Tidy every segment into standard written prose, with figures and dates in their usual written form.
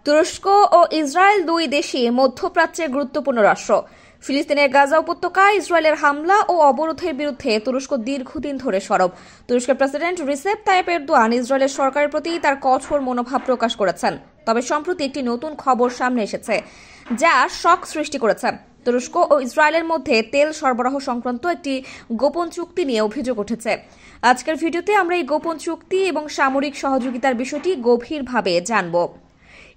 তুরস্ক ও ইসরায়েল দুই দেশই মধ্যপ্রাচ্যের গুরুত্বপূর্ণ রাষ্ট্র। ফিলিস্তিনের গাজা উপত্যকায় ইসরায়েলের হামলা ও অবরোধের বিরুদ্ধে তুরস্ক দীর্ঘদিন ধরে সরব। তুরস্কের প্রেসিডেন্ট রিসেপ তাইয়েপ এরদোয়ান ইসরায়েলের সরকারের প্রতি তার কঠোর মনোভাব প্রকাশ করেছেন। তবে সম্প্রতি একটি নতুন খবর সামনে এসেছে যা শক সৃষ্টি করেছে। তুরস্ক ও ইসরায়েলের মধ্যে তেল সরবরাহ সংক্রান্ত একটি গোপন চুক্তি নিয়ে অভিযোগ উঠেছে। আজকের ভিডিওতে আমরা এই গোপন চুক্তি এবং সামরিক সহযোগিতার বিষয়টি গভীরভাবে জানব।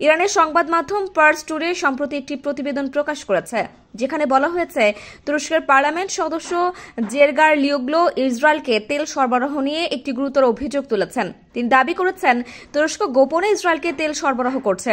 ইরানের সংবাদ মাধ্যম পার্স টুডে সম্প্রতি একটি প্রতিবেদন প্রকাশ করেছে যেখানে বলা হয়েছে তুরস্কের পার্লামেন্ট সদস্য জেরগার লিওগ্লো ইসরায়েলকে তেল সরবরাহ নিয়ে একটি গুরুতর অভিযোগ তুলেছেন। তিনি দাবি করেছেন তুরস্ক গোপনে ইসরায়েলকে তেল সরবরাহ করছে।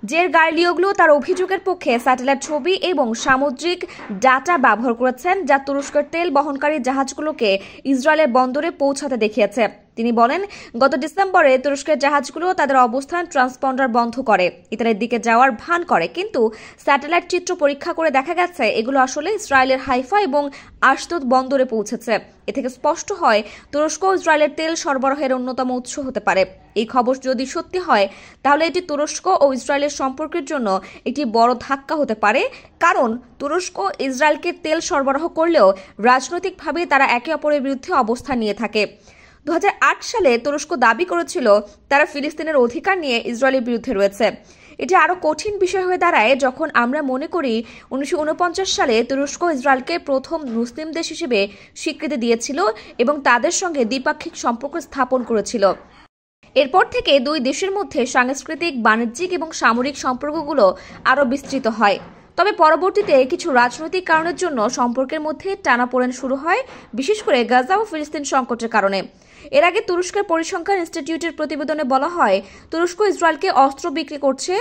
জেরগার লিওগ্লো তার অভিযোগের পক্ষে স্যাটেলাইট ছবি এবং সামুদ্রিক ডাটা ব্যবহার করেছেন যা তুরস্কের তেল বহনকারী জাহাজগুলোকে ইসরায়েলের বন্দরে পৌঁছাতে দেখিয়েছে। তিনি বলেন, গত ডিসেম্বরে তুরস্কের জাহাজগুলো তাদের অবস্থান ট্রান্সপন্ডার বন্ধ করে ইতালির দিকে যাওয়ার ভান করে, কিন্তু স্যাটেলাইট চিত্র পরীক্ষা করে দেখা গেছে এগুলো আসলে ইসরায়েলের হাইফা এবং আশদোদ বন্দরে পৌঁছেছে। এ থেকে স্পষ্ট হয় তুরস্ক ইসরায়েলের তেল সরবরাহের অন্যতম উৎস হতে পারে। এই খবর যদি সত্যি হয় তাহলে এটি তুরস্ক ও ইসরায়েলের সম্পর্কের জন্য একটি বড় ধাক্কা হতে পারে, কারণ তুরস্ক ইসরায়েলকে তেল সরবরাহ করলেও রাজনৈতিকভাবে তারা একে অপরের বিরুদ্ধে অবস্থান নিয়ে থাকে। 2008 সালে তুরস্ক দাবি করেছিল তারা ফিলিস্তিনের অধিকার নিয়ে ইসরায়েলের বিরুদ্ধে রয়েছে। এটি আরো কঠিন বিষয় হয়ে দাঁড়ায় যখন আমরা মনে করি 1949 সালে তুরস্ক ইসরায়েলকে প্রথম মুসলিম দেশ হিসেবে স্বীকৃতি দিয়েছিল এবং তাদের সঙ্গে দ্বিপাক্ষিক সম্পর্ক স্থাপন করেছিল। এরপর থেকে দুই দেশের মধ্যে সাংস্কৃতিক, বাণিজ্যিক এবং সামরিক সম্পর্কগুলো আরও বিস্তৃত হয়। তবে পরবর্তীতে কিছু রাজনৈতিক কারণের জন্য সম্পর্কের মধ্যে টানাপোড়েন শুরু হয়, বিশেষ করে গাজা ও ফিলিস্তিন সংকটের কারণে। এর আগে তুরস্কের পরিসংখ্যান ইনস্টিটিউটের প্রতিবেদনে বলা হয় তুরস্ক ইসরায়েলকে অস্ত্র বিক্রি করছে,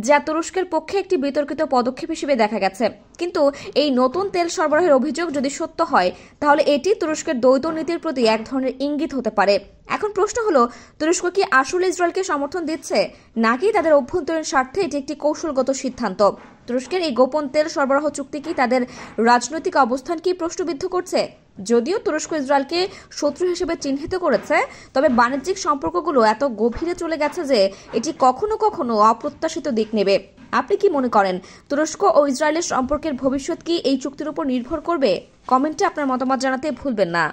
যা তুরস্কের পক্ষে একটি বিতর্কিত পদক্ষেপ হিসেবে দেখা গেছে। কিন্তু এই নতুন তেল সরবরাহের অভিযোগ যদি সত্য হয় তাহলে এটি তুরস্কের দ্বৈত নীতির প্রতি এক ধরনের ইঙ্গিত হতে পারে। এখন প্রশ্ন হলো, তুরস্ক কি আসলে ইসরায়েলকে সমর্থন দিচ্ছে নাকি তাদের অভ্যন্তরীণ স্বার্থে এটি একটি কৌশলগত সিদ্ধান্ত? তুরস্কের এই গোপন তেল সরবরাহ চুক্তি কি তাদের রাজনৈতিক অবস্থান কি প্রশ্নবিদ্ধ করছে? যদিও তুরস্ক ইসরায়েলকে শত্রু হিসেবে চিহ্নিত করেছে, তবে বাণিজ্যিক সম্পর্কগুলো এত গভীরে চলে গেছে যে এটি কখনো কখনো অপ্রত্যাশিত দিক নেবে। আপনি কি মনে করেন তুরস্ক ও ইসরায়েলের সম্পর্কের ভবিষ্যৎ কি এই চুক্তির উপর নির্ভর করবে? কমেন্টে আপনার মতামত জানাতে ভুলবেন না।